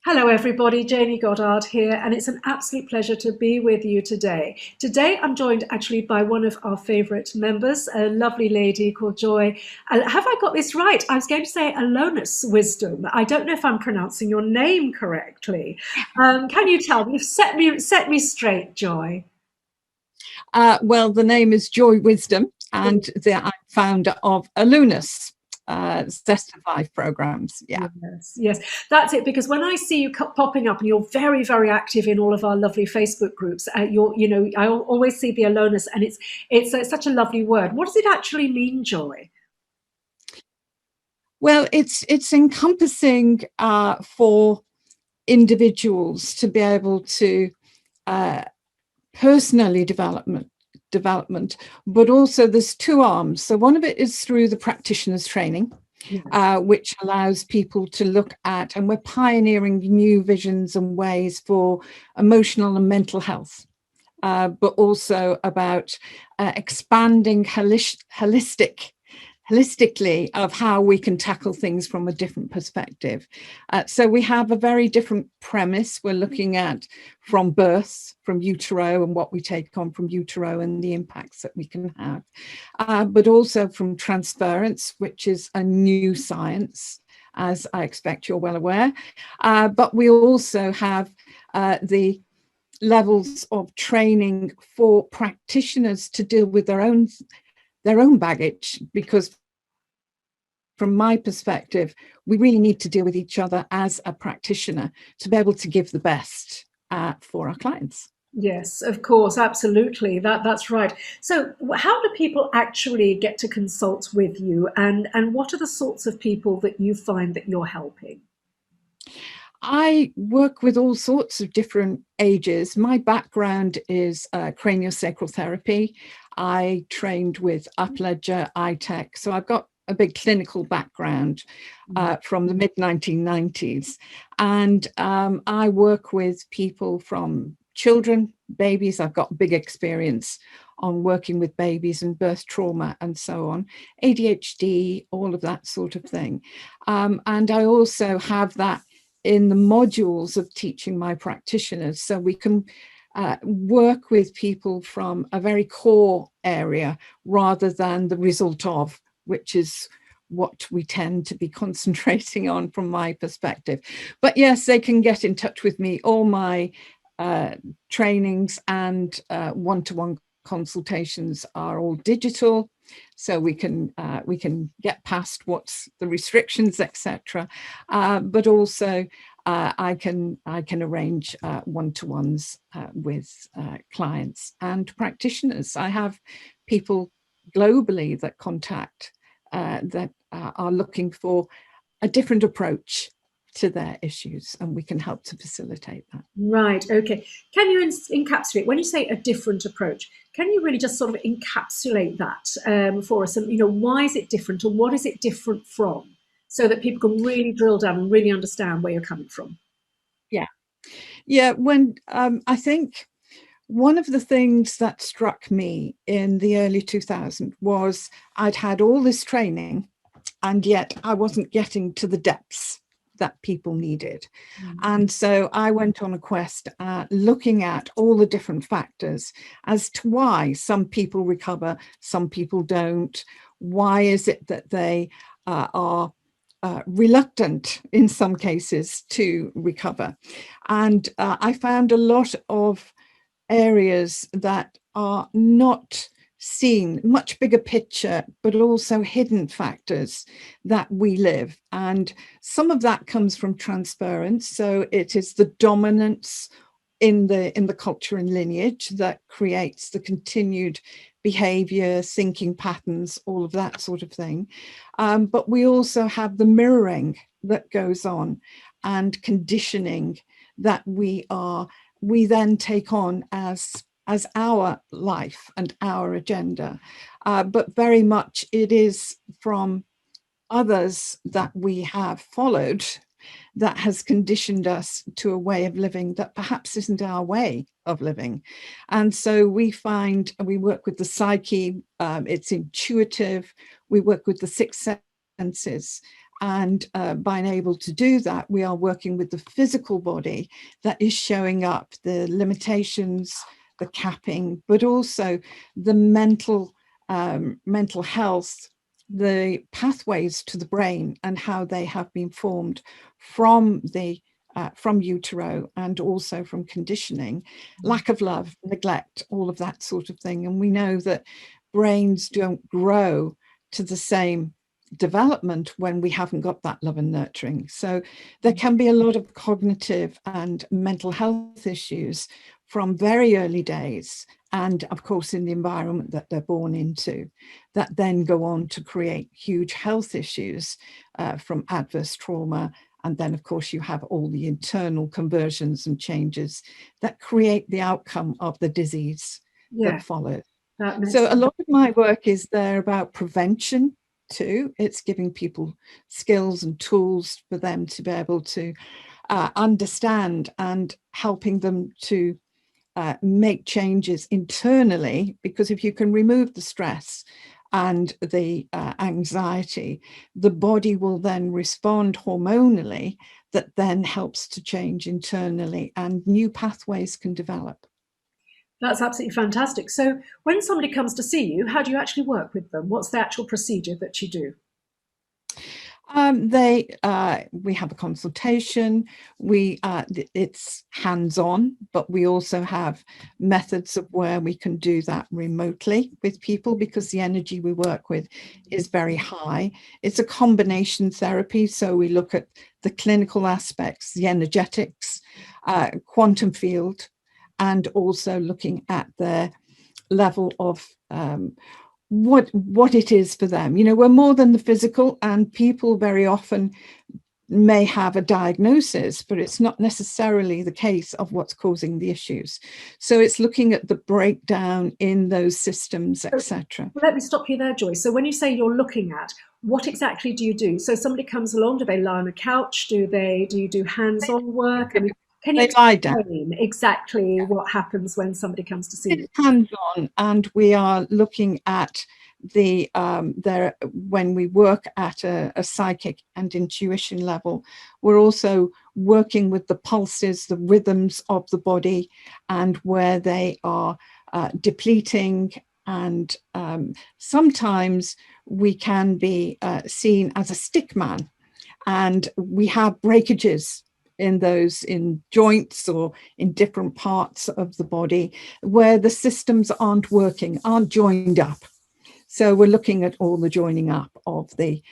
Hello, everybody. Janie Goddard here, and it's an absolute pleasure to be with you today. Today, I'm joined actually by one of our favourite members, a lovely lady called Joy. Have I got this right? I was going to say Allonus Wisdom. I don't know if I'm pronouncing your name correctly. Can you tell me? You've set me straight, Joy. Well, the name is Joy Wisdom, and I'm founder of Allonus. Zest to Life programs. Yeah. Yes, that's it. Because when I see you popping up, and you're very, very active in all of our lovely Facebook groups, I always see the aloneness, and it's such a lovely word. What does it actually mean, Joy? Well, it's encompassing for individuals to be able to personally development, but also there's two arms. So one of it is through the practitioner's training, which allows people to look at, and we're pioneering new visions and ways for emotional and mental health, but also about expanding holistically of how we can tackle things from a different perspective. So we have a very different premise. We're looking at from birth, from utero, and what we take on from utero and the impacts that we can have, but also from transference, which is a new science, as I expect you're well aware. But we also have the levels of training for practitioners to deal with their own baggage, because from my perspective, we really need to deal with each other as a practitioner to be able to give the best for our clients. Yes, of course, absolutely. That's right. So, how do people actually get to consult with you, and what are the sorts of people that you find that you're helping? I work with all sorts of different ages. My background is craniosacral therapy. I trained with Upledger, iTech, so I've got a big clinical background from the mid-1990s. And I work with people from children, babies. I've got big experience on working with babies and birth trauma and so on, ADHD, all of that sort of thing. And I also have that in the modules of teaching my practitioners, so we can work with people from a very core area rather than the result of, which is what we tend to be concentrating on from my perspective. But yes, they can get in touch with me. All my trainings and one-to-one consultations are all digital, so we can get past what's the restrictions, etc. But also I can arrange one-to-ones with clients and practitioners. I have people globally that contact that are looking for a different approach to their issues, and we can help to facilitate that. Right. Okay. Can you encapsulate, when you say a different approach, can you really just sort of encapsulate that for us? And, why is it different, or what is it different from, so that people can really drill down and really understand where you're coming from? Yeah. When I think one of the things that struck me in the early 2000s was I'd had all this training, and yet I wasn't getting to the depths that people needed. And so I went on a quest looking at all the different factors as to why some people recover, some people don't. Why is it that they are reluctant in some cases to recover? And I found a lot of areas that are not seen, much bigger picture, but also hidden factors that we live. And some of that comes from transference. So it is the dominance in the culture and lineage that creates the continued behavior, thinking patterns, all of that sort of thing. But we also have the mirroring that goes on, and conditioning that we then take on as our life and our agenda. But very much it is from others that we have followed that has conditioned us to a way of living that perhaps isn't our way of living. And so we work with the psyche, it's intuitive, we work with the sixth senses. And being able to do that, we are working with the physical body that is showing up the limitations, the capping, but also the mental health, the pathways to the brain and how they have been formed from utero, and also from conditioning, lack of love, neglect, all of that sort of thing. And we know that brains don't grow to the same development when we haven't got that love and nurturing. So there can be a lot of cognitive and mental health issues from very early days, and of course in the environment that they're born into, that then go on to create huge health issues from adverse trauma. And then of course you have all the internal conversions and changes that create the outcome of the disease that follows. So a lot of my work is there about prevention too. It's giving people skills and tools for them to be able to understand, and helping them to make changes internally, because if you can remove the stress and the anxiety, the body will then respond hormonally, that then helps to change internally, and new pathways can develop. That's absolutely fantastic. So when somebody comes to see you, how do you actually work with them? What's the actual procedure that you do? We have a consultation. It's hands-on, but we also have methods of where we can do that remotely with people, because the energy we work with is very high. It's a combination therapy, so we look at the clinical aspects, the energetics, quantum field, and also looking at the level of what it is for them. You know, we're more than the physical, and people very often may have a diagnosis, but it's not necessarily the case of what's causing the issues. So it's looking at the breakdown in those systems, etc. Let me stop you there, Joy. So when you say you're looking at, what exactly do you do? So somebody comes along, do they lie on a couch? Do you do hands-on work? And can you explain exactly what happens when somebody comes to see you? It's hands-on, and we are looking at the when we work at a psychic and intuition level, we're also working with the pulses, the rhythms of the body, and where they are depleting. And sometimes we can be seen as a stick man, and we have breakages in joints or in different parts of the body where the systems aren't working, aren't joined up. So we're looking at all the joining up of the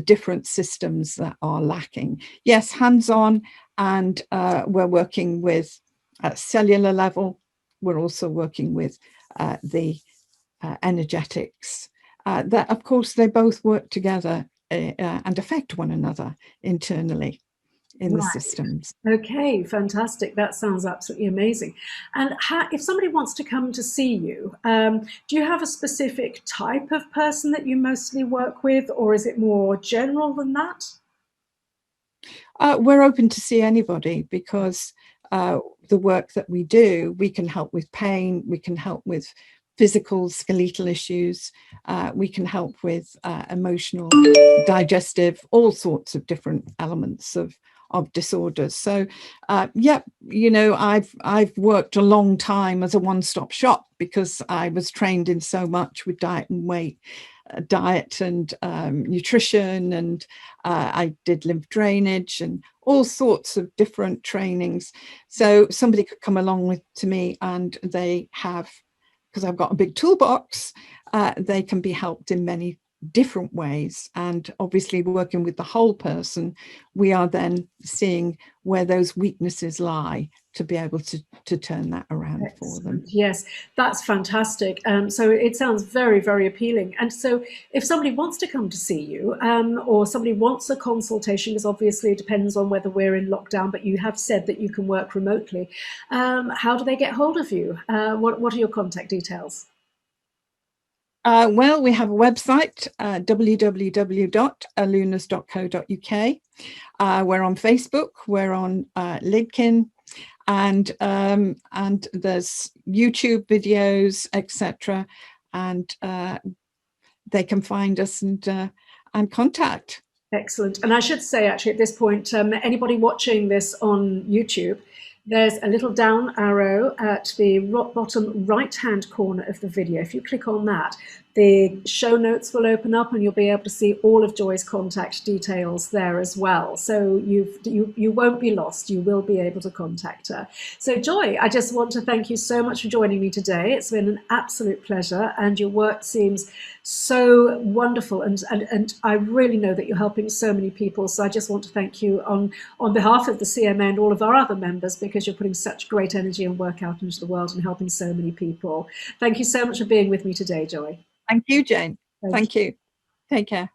different systems that are lacking. Yes, hands-on, and we're working with cellular level. We're also working with the energetics. That, of course, they both work together and affect one another internally in the systems. Okay, fantastic. That sounds absolutely amazing. And if somebody wants to come to see you, do you have a specific type of person that you mostly work with, or is it more general than that? We're open to see anybody, because the work that we do, we can help with pain, we can help with physical, skeletal issues, we can help with emotional, digestive, all sorts of different elements of disorders. So yeah, you know, I've worked a long time as a one-stop shop, because I was trained in so much with diet and nutrition, and I did lymph drainage and all sorts of different trainings. So somebody could come along to me, and they have, because I've got a big toolbox, they can be helped in many different ways. And obviously working with the whole person, we are then seeing where those weaknesses lie to be able to turn that around for them. Yes, that's fantastic. So it sounds very, very appealing. And so if somebody wants to come to see you, or somebody wants a consultation, because obviously it depends on whether we're in lockdown, but you have said that you can work remotely, how do they get hold of you? What are your contact details? Well, we have a website, www.allonus.co.uk. We're on Facebook, we're on LinkedIn, and there's YouTube videos, etc. And they can find us, and and contact. Excellent. And I should say, actually, at this point, anybody watching this on YouTube, there's a little down arrow at the bottom right-hand corner of the video. If you click on that, the show notes will open up and you'll be able to see all of Joy's contact details there as well. So you won't be lost. You will be able to contact her. So Joy, I just want to thank you so much for joining me today. It's been an absolute pleasure, and your work seems so wonderful, and I really know that you're helping so many people. So I just want to thank you on behalf of the CMA and all of our other members, because you're putting such great energy and work out into the world and helping so many people. Thank you so much for being with me today, Joy. Thank you, Jane. Thank you. Take care.